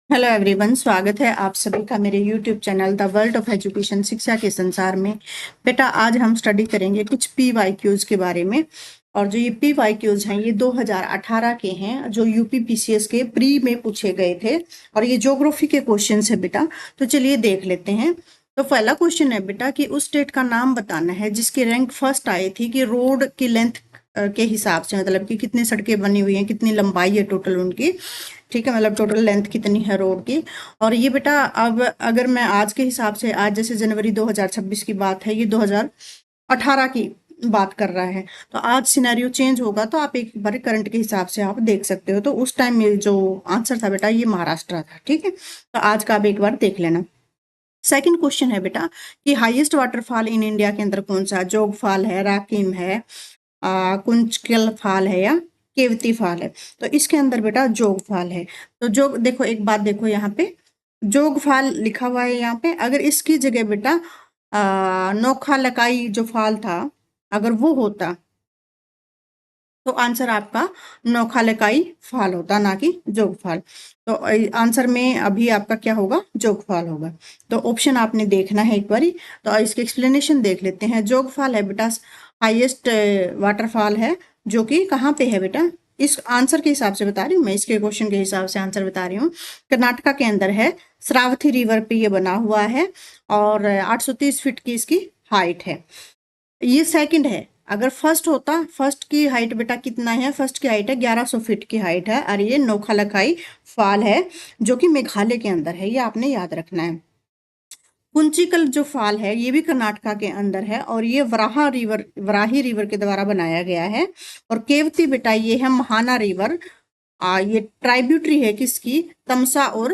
Hello everyone, स्वागत है आप सभी का मेरे YouTube channel the world of education, शिक्षा के संसार में। बेटा, आज हम स्टडी करेंगे कुछ PYQs के बारे में। और जो ये PYQs हैं ये 2018 के हैं, जो यूपी PCS के प्री में पूछे गए थे। और ये ज्योग्राफी के क्वेश्चंस है बेटा। तो चलिए देख लेते हैं। तो पहला क्वेश्चन है बेटा कि उस स्टेट का नाम बताना है जिसकी रैंक फर्स्ट आई थी कि रोड की लेंथ के हिसाब से, मतलब कि कितनी सड़कें बनी हुई हैं, कितनी लंबाई है टोटल उनकी। ठीक है, मतलब टोटल लेंथ कितनी है रोड की। और ये बेटा, अब अगर मैं आज के हिसाब से, आज जैसे जनवरी 2026 की बात है, ये 2018 की बात कर रहा है। तो आज सिनेरियो चेंज होगा, तो आप एक बार करंट के हिसाब से आप देख सकते हो। तो उस टाइम में जो आंसर था बेटा ये महाराष्ट्र था। ठीक है, तो आज का आप एक बार देख लेना। सेकंड क्वेश्चन है बेटा कि हाईएस्ट वाटरफॉल इन इंडिया के अंदर कौन सा, जोग फॉल है, राकिम है, कुंचकल फाल है या केवती फाल है। तो इसके अंदर बेटा जोग फाल है। तो जोग, देखो एक बात देखो, यहाँ पे जोग फाल लिखा हुआ है। यहाँ पे अगर इसकी जगह बेटा नोखा लकाई जो फाल था, अगर वो होता तो आंसर आपका नोखा लकाई फाल होता, ना कि जोग फाल। तो आंसर में अभी आपका क्या होगा, जोग फाल होगा। तो ऑप्शन आपने देखना है एक बारी। तो इसके एक्सप्लेनेशन देख लेते हैं। जोग फाल है बेटा हाईएस्ट वाटरफॉल है, जो कि कहाँ पे है बेटा, इस आंसर के हिसाब से बता रही हूँ मैं, इसके क्वेश्चन के हिसाब से आंसर बता रही हूँ। कर्नाटका के अंदर है, श्रावथी रिवर पे ये बना हुआ है और 830 फीट की इसकी हाइट है। ये सेकंड है। अगर फर्स्ट होता, फर्स्ट की हाइट बेटा कितना है, फर्स्ट की हाइट है 1100 फीट की हाइट है। और ये नोखालखाई फाल है जो कि मेघालय के अंदर है, ये आपने याद रखना है। कुंचिकल जो फाल है ये भी कर्नाटका के अंदर है और ये वराही रिवर के द्वारा बनाया गया है। और केवती बेटा ये है महाना रिवर। ये ट्राइब्यूटरी है किसकी, तमसा और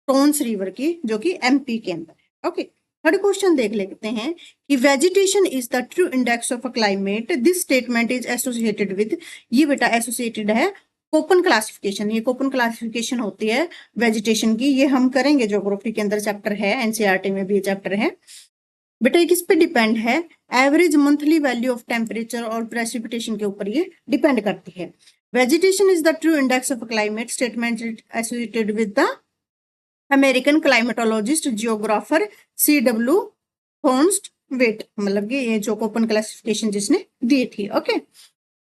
टोन्स रिवर की, जो कि MP के अंदर है। ओके, थर्ड क्वेश्चन देख लेते हैं कि vegetation is the true index of a climate, this statement is associated with. ये बेटा एसोसिएटेड है कोपन क्लासिफिकेशन। ये कोपन क्लासिफिकेशन होती है वेजिटेशन की, ये हम करेंगे ज्योग्राफी के अंदर, चैप्टर है, NCERT में भी ये चैप्टर है बेटा। ये किस पे डिपेंड है, average monthly value of temperature और प्रेसिपिटेशन के ऊपर ये डिपेंड करती है। Vegetation is the true index of climate statement associated with the American climatologist geographer CW Thornthwaite, मतलब कि ये जो कोपन क्लासिफिकेशन जिसने दी थी। ओके,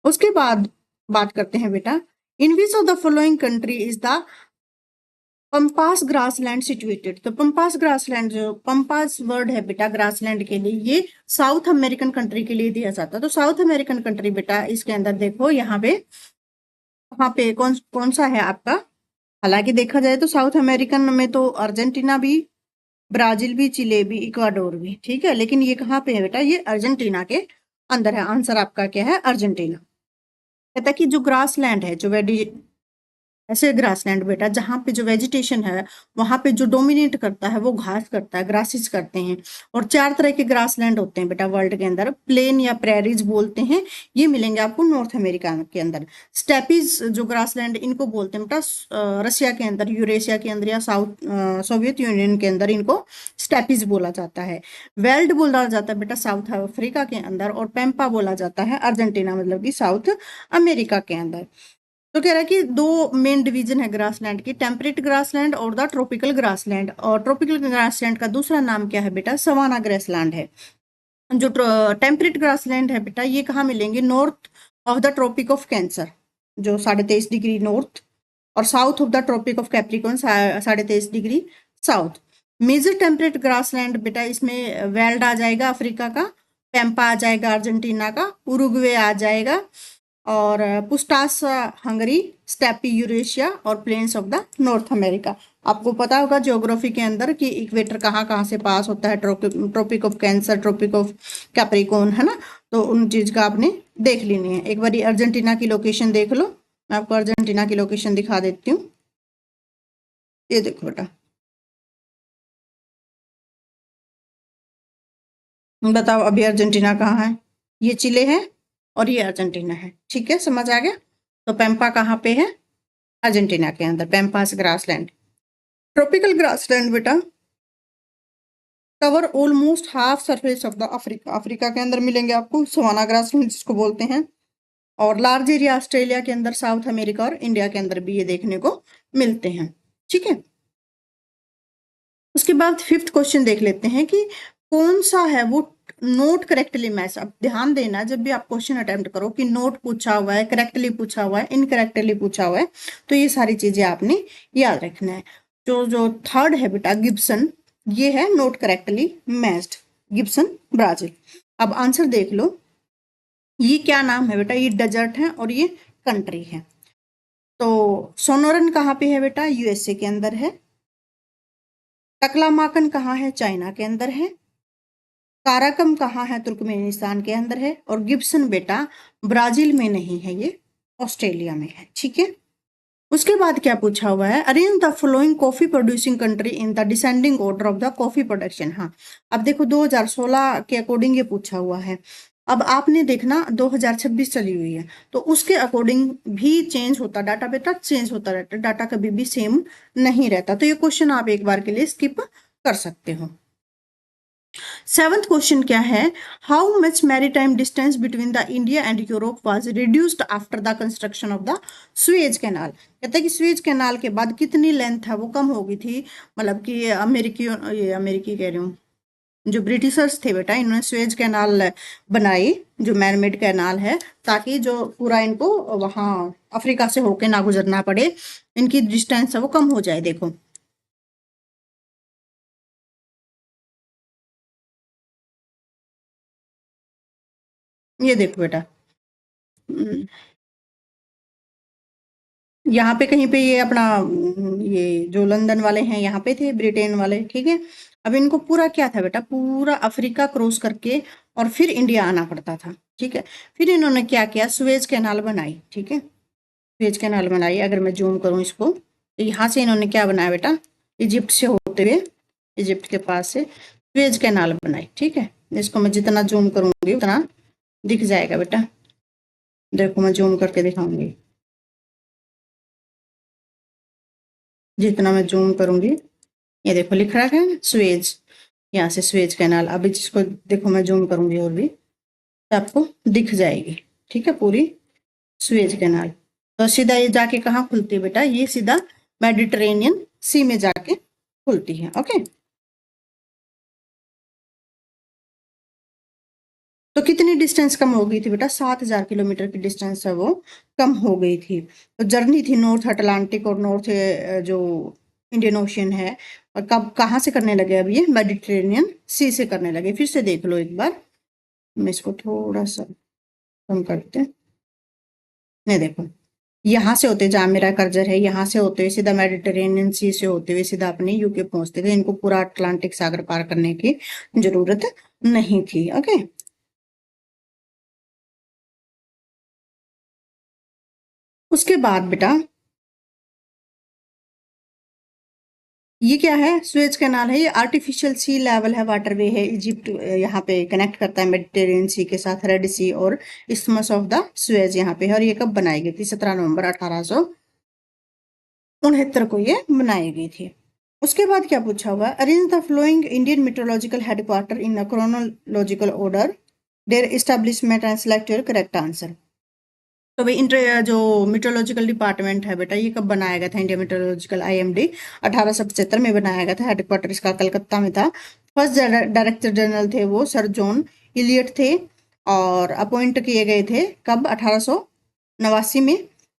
उसके बाद बात करते हैं बेटा, in which of the following country is the pampas grassland situated. तो पंपास ग्रासलैंड, जो पंपास वर्ड है बेटा ग्रासलैंड के लिए, ये साउथ अमेरिकन कंट्री के लिए दिया जाता है। तो साउथ अमेरिकन कंट्री बेटा, इसके अंदर देखो यहाँ पे, वहां पे कौन कौन सा है आपका। हालांकि देखा जाए तो साउथ अमेरिकन में तो अर्जेंटीना भी, ब्राजील भी, चिले भी, इक्वाडोर भी, ठीक है। लेकिन ये कहाँ पे है बेटा, ये अर्जेंटीना के अंदर है। आंसर आपका क्या है, अर्जेंटीना। कहता है कि जो ग्रास लैंड है, जो ऐसे ग्रासलैंड बेटा जहाँ पे जो वेजिटेशन है, वहां पे जो डोमिनेट करता है वो घास करता है, ग्रासेस करते हैं। और 4 तरह के ग्रासलैंड होते हैं बेटा वर्ल्ड के अंदर, प्लेन या प्रेरीज बोलते हैं, ये मिलेंगे आपको नॉर्थ अमेरिका के अंदर। स्टेपीज जो ग्रासलैंड, इनको बोलते हैं बेटा रसिया के अंदर, यूरेशिया के अंदर या साउथ सोवियत यूनियन के अंदर इनको स्टेपीज बोला जाता है। वेल्ड बोला जाता है बेटा साउथ अफ्रीका के अंदर, और पेम्पा बोला जाता है अर्जेंटीना, मतलब कि साउथ अमेरिका के अंदर। तो कह रहा है कि 2 मेन डिवीजन है ग्रासलैंड की, टेम्परेट ग्रासलैंड और द ट्रॉपिकल ग्रासलैंड। और ट्रॉपिकल ग्रासलैंड का दूसरा नाम क्या है बेटा, सवाना ग्रासलैंड है। जो टेम्परेट ग्रासलैंड है बेटा, ये कहाँ मिलेंगे, north of the tropic of cancer, जो 23.5 डिग्री नॉर्थ, और south of the tropic of capricorn, 23.5 degree south. Major temperate grassland बेटा, इसमें वेल्ड आ जाएगा अफ्रीका का, पैम्पा आ जाएगा अर्जेंटीना का, उरुग्वे आ जाएगा, और पुस्टास हंगरी, स्टेपी यूरेशिया, और plains of the North America. आपको पता होगा ज्योग्राफी के अंदर कि इक्वेटर कहाँ कहाँ से पास होता है, Tropic of Cancer, Tropic of Capricorn, है ना। तो उन चीज का आपने देख लेनी है। एक बार अर्जेंटीना की लोकेशन देख लो, मैं आपको अर्जेंटीना की लोकेशन दिखा देती हूँ। ये देखो बेटा, बताओ अभी अर्जेंटीना कहाँ है, ये चिले है और ये अर्जेंटीना है। ठीक है, समझ आ गया। तो पैम्पा कहाँ पे है, अर्जेंटीना के अंदर, पैम्पास ग्रासलैंड। ट्रॉपिकल ग्रासलैंड बेटा cover almost half surface of the Africa, Africa के अंदर मिलेंगे आपको सवाना ग्रासलैंड जिसको बोलते हैं। और लार्ज एरिया ऑस्ट्रेलिया के अंदर, साउथ अमेरिका और इंडिया के अंदर भी ये देखने को मिलते हैं। ठीक है, उसके बाद फिफ्थ क्वेश्चन देख लेते हैं कि कौन सा है वो नोट करेक्टली मैच। अब ध्यान देना जब भी आप क्वेश्चन अटेम्प्ट करो कि नोट पूछा हुआ है, करेक्टली पूछा हुआ है, इनकरेक्टली पूछा हुआ है, तो ये सारी चीजें आपने याद रखना है। जो जो थर्ड है बेटा गिब्सन, ये है note correctly matched, Gibson Brazil. अब आंसर देख लो, ये क्या नाम है बेटा, ये डेजर्ट है और ये कंट्री है। तो सोनोरन कहाँ पे है बेटा, यूएसए के अंदर है। टकलामाकन कहाँ है, चाइना के अंदर है। काराकम कहाँ है, तुर्कमेनिस्तान के अंदर है। और गिब्सन बेटा ब्राजील में नहीं है, ये ऑस्ट्रेलिया में है, ठीक है। उसके बाद क्या पूछा हुआ है, arrange the following coffee producing country in the descending order of the coffee production. हाँ, अब देखो 2016 के अकॉर्डिंग ये पूछा हुआ है। अब आपने देखना 2026 चली हुई है, तो उसके अकॉर्डिंग भी चेंज होता डाटा बेटा, चेंज होता रहता डाटा, कभी भी सेम नहीं रहता। तो ये क्वेश्चन आप एक बार के लिए स्किप कर सकते हो। सेवंथ क्वेश्चन क्या है, how much maritime distance between the India and Europe was reduced after the construction of the Suez canal. कहते हैं कि सुएज कैनाल के बाद कितनी लेंथ है वो कम हो गई थी। मतलब कि अमेरिकी कह रही हूँ, जो ब्रिटिशर्स थे बेटा, इन्होंने सुएज कैनाल बनाई, जो मैनमेड कैनाल है, ताकि जो पूरा इनको वहां अफ्रीका से होके ना गुजरना पड़े, इनकी डिस्टेंस है वो कम हो जाए। देखो ये देखो बेटा, यहाँ पे कहीं पे ये अपना ये जो लंदन वाले हैं यहाँ पे थे, ब्रिटेन वाले, ठीक है। अब इनको पूरा क्या था बेटा, पूरा अफ्रीका क्रॉस करके और फिर इंडिया आना पड़ता था, ठीक है। फिर इन्होंने क्या किया, सुएज कैनाल बनाई, ठीक है। सुएज कैनाल बनाई, अगर मैं जूम करूँ इसको, तो यहाँ से इन्होंने क्या बनाया बेटा, इजिप्ट से होते हुए, इजिप्ट के पास से सुएज कैनाल बनाई, ठीक है। इसको मैं जितना जूम करूंगी उतना दिख जाएगा बेटा। देखो मैं जूम करके दिखाऊंगी, जितना मैं जूम करूंगी, ये देखो लिख रहा है स्वेज, यहाँ से स्वेज कैनाल। अभी जिसको देखो मैं जूम करूंगी और भी, तो आपको दिख जाएगी, ठीक है, पूरी स्वेज कैनाल। तो सीधा ये जाके कहाँ खुलती है बेटा, ये सीधा मेडिटेरेनियन सी में जाके खुलती है, ओके। तो कितनी डिस्टेंस कम हो गई थी बेटा, 7,000 किलोमीटर की डिस्टेंस है वो कम हो गई थी। तो जर्नी थी नॉर्थ अटलांटिक और नॉर्थ जो इंडियन ओशियन है, और कब कहाँ से करने लगे, अब ये मेडिटेरेनियन सी से करने लगे। फिर से देख लो एक बार, मैं इसको थोड़ा सा कम करते हैं। नहीं देखो, यहाँ से होते, जहाँ मेरा कर्जर है, यहाँ से होते हुए सीधा मेडिटेरेनियन सी से होते हुए सीधा अपने यूके पहुंचते थे। इनको पूरा अटलांटिक सागर पार करने की जरूरत नहीं थी, ओके। उसके बाद बेटा ये क्या है, सुएज कैनाल है, ये आर्टिफिशियल सी लेवल है, वाटरवे है। इजिप्ट यहाँ पे कनेक्ट करता है मेडिटेरेनियन सी के साथ, रेड सी और इस्थमस ऑफ द सुएज यहाँ पे है। और ये कब बनाई गई थी, 17 नवंबर 1869 को ये बनाई गई थी। उसके बाद क्या पूछा हुआ, arrange the following Indian meteorological headquarter in a chronological order, their establishment and select your correct answer. तो भाई इंटर जो मीटरोलॉजिकल डिपार्टमेंट है बेटा, ये कब बनाया गया था, इंडिया मीटरोलॉजिकल IMD 1875 में बनाया गया था। हेडक्वार्टर इसका कलकत्ता में था। फर्स्ट डायरेक्टर जनरल थे वो सर जॉन इलियट थे, और अपॉइंट किए गए थे कब, 1889 में,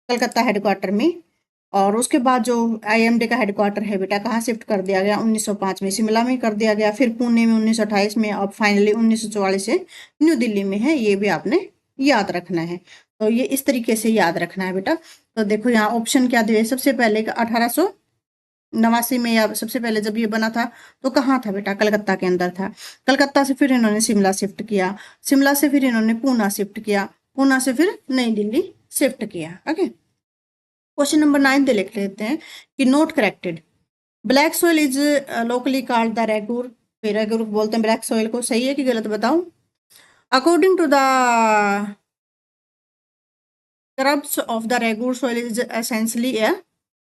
कलकत्ता हेडक्वार्टर में। और उसके बाद जो IMD का हेडक्वार्टर है बेटा, कहाँ शिफ्ट कर दिया गया, 1905 में शिमला में कर दिया गया, फिर पुणे में 1928 में, और फाइनली 1944 से न्यू दिल्ली में है। ये भी आपने याद रखना है। तो ये इस तरीके से याद रखना है बेटा। तो देखो यहाँ ऑप्शन क्या दिए, सबसे पहले 1889 में, या सबसे पहले जब ये बना था तो कहाँ था बेटा, कलकत्ता के अंदर था। कलकत्ता से फिर इन्होंने शिमला शिफ्ट किया, शिमला से फिर इन्होंने पूना शिफ्ट किया, पूना से फिर नई दिल्ली शिफ्ट किया, ओके। क्वेश्चन नंबर 9 दे लिख लेते हैं कि note corrected, black soil is locally called the regur. Regur बोलते हैं ब्लैक सोइल को, सही है कि गलत बताओ। According to the crux of the Ragur soil is essentially a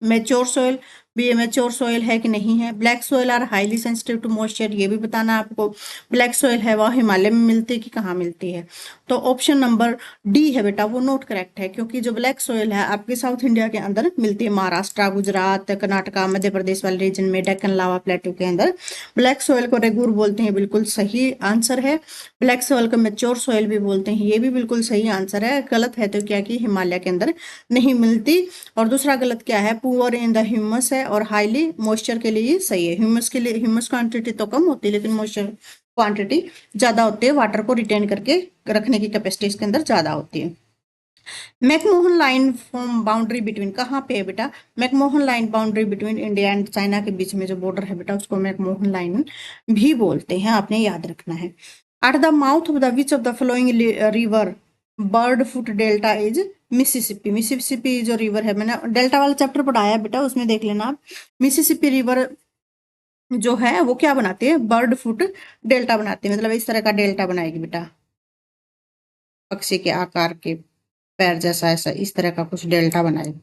mature soil. ये मैच्योर सॉइल है कि नहीं है। Black soil are highly sensitive to moisture, ये भी बताना आपको। ब्लैक सॉइल है वह हिमालय में मिलती है कि कहाँ मिलती है। तो ऑप्शन नंबर डी है बेटा वो नोट करेक्ट है, क्योंकि जो ब्लैक सॉइल है आपके साउथ इंडिया के अंदर मिलती है, महाराष्ट्र, गुजरात, कर्नाटका, मध्य प्रदेश वाले रीजन में, डेक्कन लावा प्लेटू के अंदर ब्लैक सॉइल को रेगूर बोलते हैं, बिल्कुल सही आंसर है। ब्लैक सॉइल को मैच्योर सॉइल भी बोलते हैं, ये भी बिल्कुल सही आंसर है। गलत है तो क्या कि हिमालय के अंदर नहीं मिलती। और दूसरा गलत क्या है, पुअर इन द ह्यूमस है, और हाईली मॉइस्चर के लिए सही है। ह्यूमस के लिए ह्यूमस क्वांटिटी तो कम होती है लेकिन मॉइस्चर क्वांटिटी ज्यादा होती है, वाटर को रिटेन करके रखने की कैपेसिटी इसके अंदर ज्यादा होती है। McMahon line form boundary between, कहाँ पे है बेटा, McMahon line boundary between India and China के बीच में जो बॉर्डर है बेटा उसको मैकमोहन लाइन भी बोलते हैं, आपने याद रखना है। At the mouth of the which of the following river bird foot delta is Mississippi. Mississippi जो रिवर है, मैंने डेल्टा वाला चैप्टर पढ़ाया है बेटा, उसमें देख लेना आप। मिसिसिपी रिवर जो है वो क्या बनाती है, बर्ड फुट डेल्टा बनाती है, मतलब इस तरह का डेल्टा बनाएगी बेटा, पक्षी के आकार के पैर जैसा, ऐसा इस तरह का कुछ डेल्टा बनाएगी।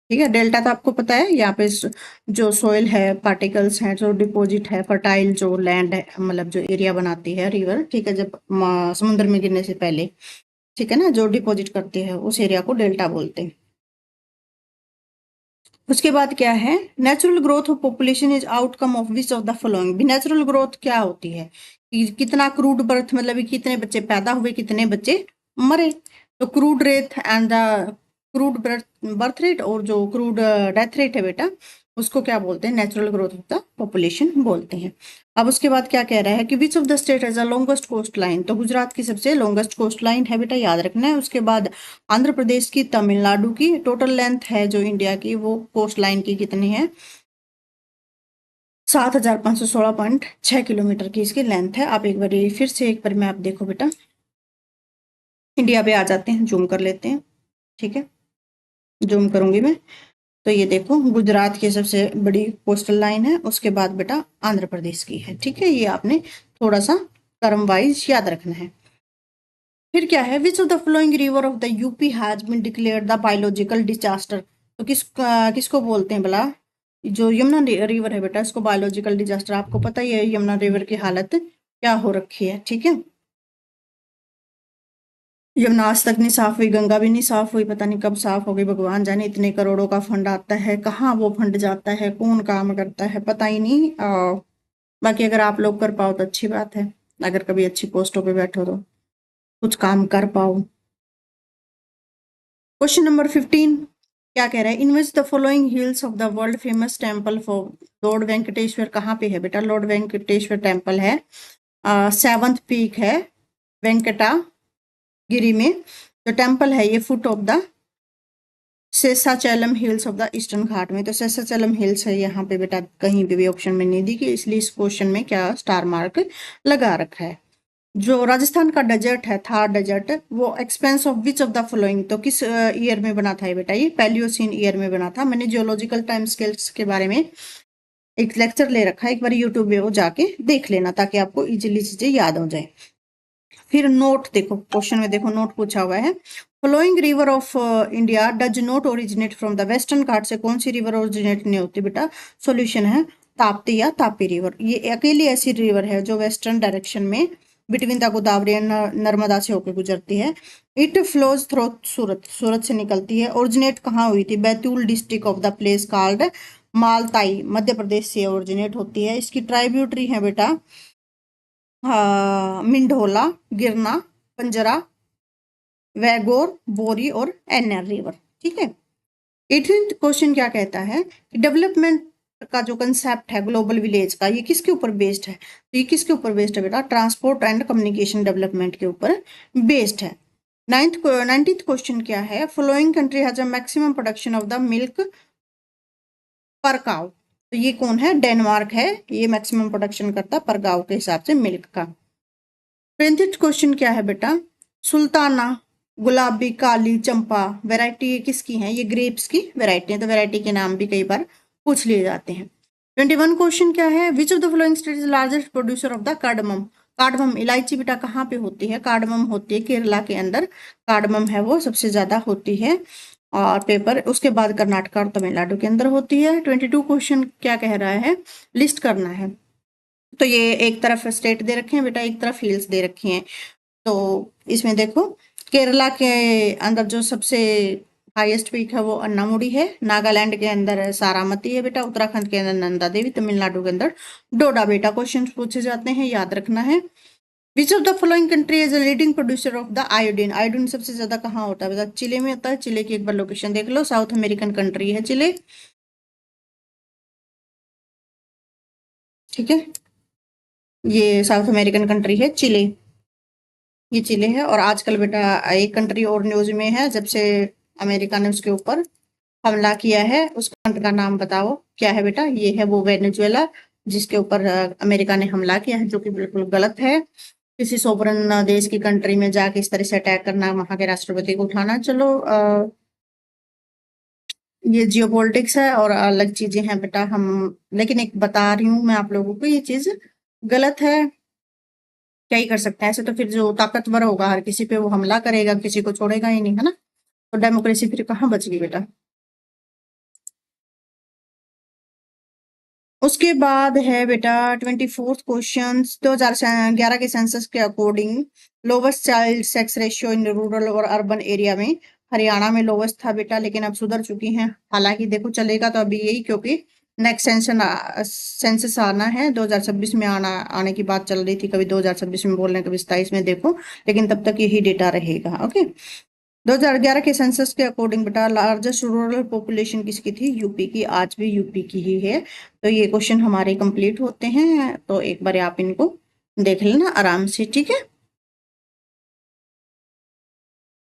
ठीक है, डेल्टा तो आपको पता है, यहाँ पे जो सोइल है, पार्टिकल्स हैं, जो डिपॉजिट है, फर्टाइल जो लैंड है, मतलब जो एरिया बनाती है रिवर, ठीक है, जब समुद्र में गिरने से पहले, ठीक है ना, जो डिपॉजिट करते हैं उस एरिया को डेल्टा बोलते हैं। उसके बाद क्या है, natural growth of population is outcome of which of the following. भी नेचुरल ग्रोथ क्या होती है, कितना क्रूड बर्थ, मतलब कितने बच्चे पैदा हुए, कितने बच्चे मरे। तो crude rate and the crude birth rate और जो क्रूड डेथ रेट है बेटा, उसको क्या बोलते हैं, natural growth of the population बोलते हैं। अब उसके बाद क्या कह रहा है कि which of the state has the longest coastline. तो गुजरात की सबसे लॉन्गेस्ट कोस्ट लाइन है बेटा, याद रखना है। उसके बाद आंध्र प्रदेश की, तमिलनाडु की, टोटल लेंथ है जो इंडिया की वो कोस्ट लाइन की कितनी है, 7516.6 किलोमीटर की इसकी लेंथ है। आप एक बार फिर से एक बार मैप देखो बेटा, इंडिया पे आ जाते हैं, जूम कर लेते हैं, ठीक है, जूम करूंगी मैं। तो ये देखो गुजरात की सबसे बड़ी कोस्टल लाइन है, उसके बाद बेटा आंध्र प्रदेश की है, ठीक है, ये आपने थोड़ा सा टर्म वाइज याद रखना है। फिर क्या है, which of the following river of the UP has been declared the biological disaster. तो किसको बोलते हैं भला, जो यमुना रिवर है बेटा, इसको बायोलॉजिकल डिजास्टर। आपको पता ही है यमुना रिवर की हालत क्या हो रखी है, ठीक है। यमुना आज तक नहीं साफ हुई, गंगा भी नहीं साफ हुई, पता नहीं कब साफ होगी, भगवान जाने। इतने करोड़ों का फंड आता है, कहाँ वो फंड जाता है, कौन काम करता है, पता ही नहीं। बाकी अगर आप लोग कर पाओ तो अच्छी बात है, अगर कभी अच्छी पोस्टों पे बैठो तो कुछ काम कर पाओ। क्वेश्चन नंबर 15 क्या कह रहा है, in which the following hills of the world famous temple for lord Venkateshwara, कहाँ पे है बेटा, लॉर्ड वेंकटेश्वर टेम्पल है, सेवंथ पीक है वेंकटा गिरी में। जो टेम्पल है ये foot of the Seshachalam hills of the eastern Ghat में। तो शेषाचलम हिल्स है यहाँ पे बेटा, कहीं पे भी ऑप्शन में नहीं दी गई, इसलिए इस क्वेश्चन में क्या स्टार मार्क लगा रखा है। जो राजस्थान का डेजर्ट है, थार डेजर्ट, वो expense of which of the following, तो किस ईयर में बना था ये बेटा, ये पैलियोसीन ईयर में बना था। मैंने जियोलॉजिकल टाइम स्केल्स के बारे में एक लेक्चर ले रखा है, एक बार यूट्यूब में वो जाके देख लेना ताकि आपको इजीली चीजें याद हो जाए। फिर नोट देखो, क्वेश्चन में देखो नोट पूछा हुआ है, flowing river of India does not originate from the western Ghat से कौन सी रिवर ओरिजिनेट नहीं होती बेटा, सॉल्यूशन है ताप्ती या तापी रिवर। ये अकेली ऐसी रिवर है जो वेस्टर्न डायरेक्शन में between the Godavari and Narmada से होकर गुजरती है। It flows through Surat, Surat से निकलती है। ओरिजिनेट कहाँ हुई थी, Betul district of the place called Multai, Madhya Pradesh से ओरिजिनेट होती है। इसकी ट्राइब्यूटरी है बेटा मिंढोला, गिरना, पंजरा, वैगोर, बोरी और एनर रिवर, ठीक है। 18th क्वेश्चन क्या कहता है कि डेवलपमेंट का जो कंसेप्ट है ग्लोबल विलेज का, ये किसके ऊपर बेस्ड है, तो ये किसके ऊपर बेस्ड है बेटा, ट्रांसपोर्ट एंड कम्युनिकेशन डेवलपमेंट के ऊपर बेस्ड है। 19th क्वेश्चन क्या है, following country has a maximum production of the milk पर काउ। तो ये कौन है, डेनमार्क है, ये मैक्सिमम प्रोडक्शन करता पर गांव के हिसाब से मिल्क का। 20th क्वेश्चन क्या है बेटा, सुल्ताना, गुलाबी, काली, चंपा वैरायटी किसकी है, ये ग्रेप्स की वैरायटी है, तो वैरायटी के नाम भी कई बार पूछ लिए जाते हैं। 21 क्वेश्चन क्या है, which of the following state is largest producer of the cardamom. Cardamom इलायची बेटा कहाँ पे होती है, कार्डमम होती है केरला के अंदर, कार्डमम है वो सबसे ज्यादा होती है। और पेपर उसके बाद कर्नाटक और तमिलनाडु के अंदर होती है। 22 क्वेश्चन क्या कह रहा है, लिस्ट करना है। तो ये एक तरफ स्टेट दे रखे हैं बेटा, एक तरफ हिल्स दे रखी हैं। तो इसमें देखो केरला के अंदर जो सबसे हाईएस्ट पीक है वो अन्नामुडी है, नागालैंड के अंदर सारामती है बेटा, उत्तराखंड के अंदर नंदा देवी, तमिलनाडु के अंदर डोडा बेटा। क्वेश्चन पूछे जाते हैं, याद रखना है। Which of the following country is a leading producer of the iodine. Iodine सबसे ज्यादा कहाँ होता है बेटा, चिले में होता है। चिले की एक बार लोकेशन देख लो, साउथ अमेरिकन कंट्री है चिले, ठीक है। ये साउथ अमेरिकन कंट्री है चिले, ये चिले है। और आजकल बेटा एक कंट्री और न्यूज में है, जब से अमेरिका ने उसके ऊपर हमला किया है, उस कंट्री का नाम बताओ क्या है बेटा। ये है वो वेनेजुएला, जिसके ऊपर अमेरिका ने हमला किया है, जो कि बिल्कुल गलत है। किसी सोवरन देश की कंट्री में जाके इस तरह से अटैक करना, वहां के राष्ट्रपति को उठाना, चलो ये जियोपॉलिटिक्स है और अलग चीजें हैं बेटा। हम लेकिन एक बता रही हूँ मैं आप लोगों को, ये चीज गलत है। क्या ही कर सकते हैं, ऐसे तो फिर जो ताकतवर होगा हर किसी पे वो हमला करेगा, किसी को छोड़ेगा ही नहीं, है ना। तो डेमोक्रेसी फिर कहाँ बच गई बेटा। उसके बाद है बेटा 24th क्वेश्चन, 2011 के सेंसस के according lowest child sex ratio in rural और अर्बन एरिया में हरियाणा में लोवेस्ट था बेटा, लेकिन अब सुधर चुकी हैं। हालांकि देखो चलेगा तो अभी यही, क्योंकि नेक्स्ट सेंसस आना है 2026 में, आने की बात चल रही थी, कभी 2026 में बोल रहे हैं, कभी 27 में, देखो। लेकिन तब तक यही डेटा रहेगा, ओके। 2011 के सेंसस के अकॉर्डिंग बेटा लार्जेस्ट रूरल पॉपुलेशन किसकी थी, यूपी की। आज भी यूपी की ही है। तो ये क्वेश्चन हमारे कंप्लीट होते हैं, तो एक बार आप इनको देख लेना आराम से, ठीक है।